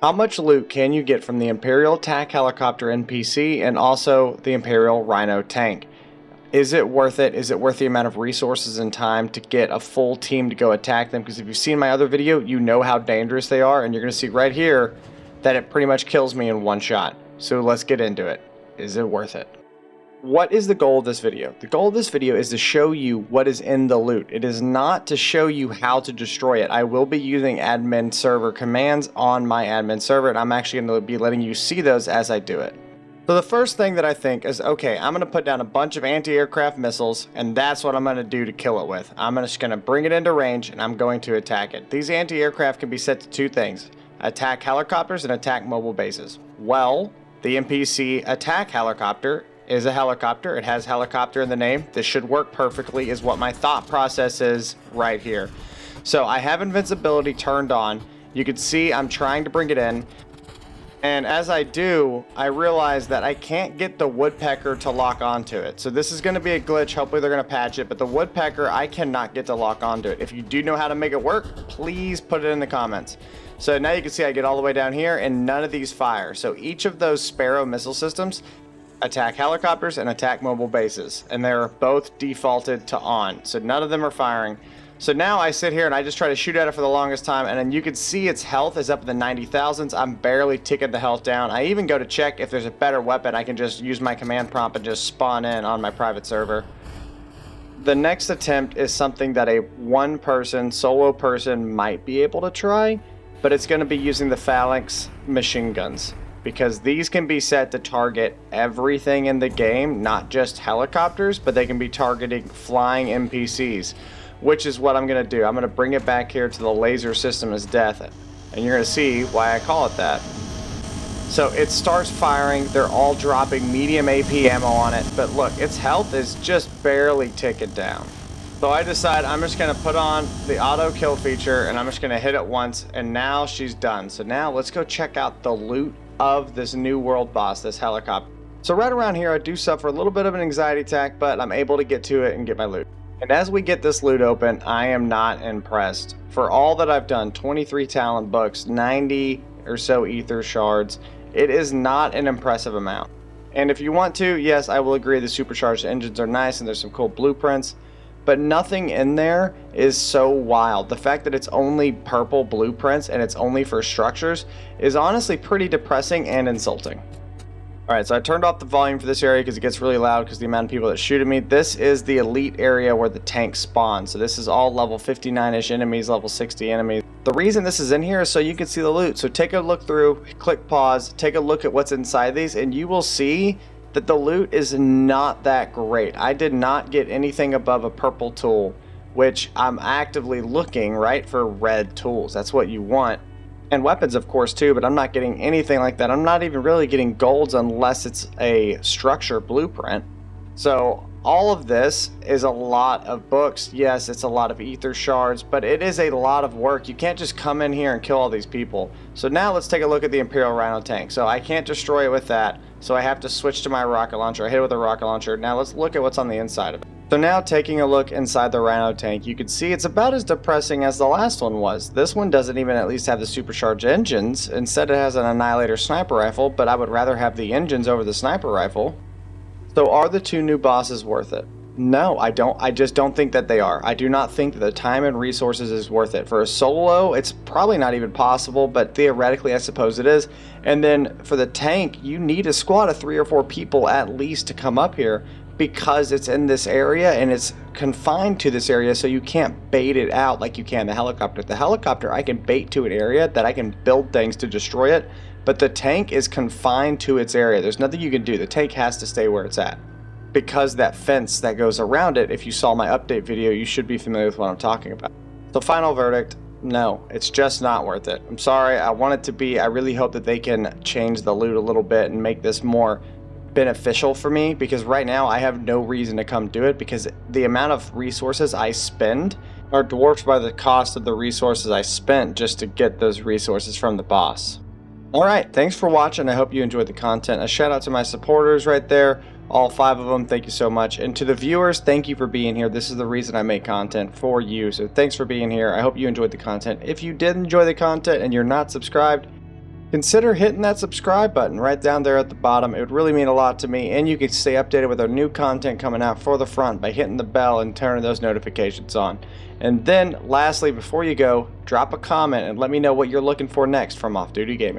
How much loot can you get from the Imperial Attack Helicopter NPC and also the Imperial Rhino Tank? Is it worth it? Is it worth the amount of resources and time to get a full team to go attack them? Because if you've seen my other video, you know how dangerous they are, and you're going to see right here that it pretty much kills me in one shot. So let's get into it. Is it worth it? What is the goal of this video? The goal of this video is to show you what is in the loot. It is not to show you how to destroy it. I will be using admin server commands on my admin server, and I'm actually going to be letting you see those as I do it. So the first thing that I think is, okay, I'm going to put down a bunch of anti-aircraft missiles, and that's what I'm going to do to kill it with. I'm just going to bring it into range, and I'm going to attack it. These anti-aircraft can be set to two things: attack helicopters and attack mobile bases. Well, the NPC attack helicopter is a helicopter. It has helicopter in the name. This should work perfectly is what my thought process is right here. So I have invincibility turned on. You can see I'm trying to bring it in. And as I do, I realize that I can't get the woodpecker to lock onto it. So this is going to be a glitch. Hopefully they're going to patch it. But the woodpecker, I cannot get to lock onto it. If you do know how to make it work, please put it in the comments. So now you can see I get all the way down here and none of these fire. So each of those Sparrow missile systems attack helicopters and attack mobile bases, and they're both defaulted to on, so none of them are firing. So now I sit here and I just try to shoot at it for the longest time, and then you can see its health is up in the 90,000s. I'm barely ticking the health down. I even go to check if there's a better weapon. I can just use my command prompt and just spawn in on my private server. The next attempt is something that a solo person might be able to try, but it's going to be using the Phalanx machine guns, because these can be set to target everything in the game, not just helicopters, but they can be targeting flying NPCs, which is what I'm going to do. I'm going to bring it back here to the laser system as death, and you're going to see why I call it that. So it starts firing. They're all dropping medium AP ammo on it, but look, its health is just barely ticking down. So I decide I'm just going to put on the auto kill feature, and I'm just going to hit it once, and now she's done. So now let's go check out the loot of this new world boss, this helicopter. So right around here I do suffer a little bit of an anxiety attack, but I'm able to get to it and get my loot. And as we get this loot open, I am not impressed. For all that I've done, 23 talent books, 90 or so ether shards, it is not an impressive amount. And if you want to, yes, I will agree the supercharged engines are nice and there's some cool blueprints, but nothing in there is so wild. The fact that it's only purple blueprints and it's only for structures is honestly pretty depressing and insulting. Alright, so I turned off the volume for this area because it gets really loud because the amount of people that shoot at me. This is the elite area where the tank spawns. So this is all level 59-ish enemies, level 60 enemies. The reason this is in here is so you can see the loot. So take a look through, click pause, take a look at what's inside these, and you will see that the loot is not that great. I did not get anything above a purple tool, which I'm actively looking, right, for red tools. That's what you want. And weapons, of course, too, but I'm not getting anything like that. I'm not even really getting golds unless it's a structure blueprint. So all of this is a lot of books. Yes, it's a lot of ether shards, but it is a lot of work. You can't just come in here and kill all these people. So now let's take a look at the Imperial Rhino Tank. So I can't destroy it with that, so I have to switch to my rocket launcher. I hit it with a rocket launcher. Now let's look at what's on the inside of it. So now taking a look inside the Rhino Tank, you can see it's about as depressing as the last one was. This one doesn't even at least have the supercharged engines. Instead it has an Annihilator sniper rifle, but I would rather have the engines over the sniper rifle. So are the two new bosses worth it? No, I don't. I just don't think that they are. I do not think that the time and resources is worth it. For a solo, it's probably not even possible, but theoretically I suppose it is. And then for the tank, you need a squad of 3 or 4 people at least to come up here, because it's in this area and it's confined to this area, so you can't bait it out like you can the helicopter. The helicopter, I can bait to an area that I can build things to destroy it, but the tank is confined to its area. There's nothing you can do. The tank has to stay where it's at, because that fence that goes around it, if you saw my update video, you should be familiar with what I'm talking about. So final verdict, no, it's just not worth it. I'm sorry, I want it to be. I really hope that they can change the loot a little bit and make this more beneficial for me, because right now I have no reason to come do it, because the amount of resources I spend are dwarfed by the cost of the resources I spent just to get those resources from the boss. Alright, thanks for watching. I hope you enjoyed the content. A shout out to my supporters right there, all 5 of them. Thank you so much. And to the viewers, thank you for being here. This is the reason I make content, for you. So thanks for being here. I hope you enjoyed the content. If you did enjoy the content and you're not subscribed, Consider hitting that subscribe button right down there at the bottom. It would really mean a lot to me, and you can stay updated with our new content coming out for the front by hitting the bell and turning those notifications on. And then lastly, before you go, drop a comment and let me know what you're looking for next from Off Duty Gaming.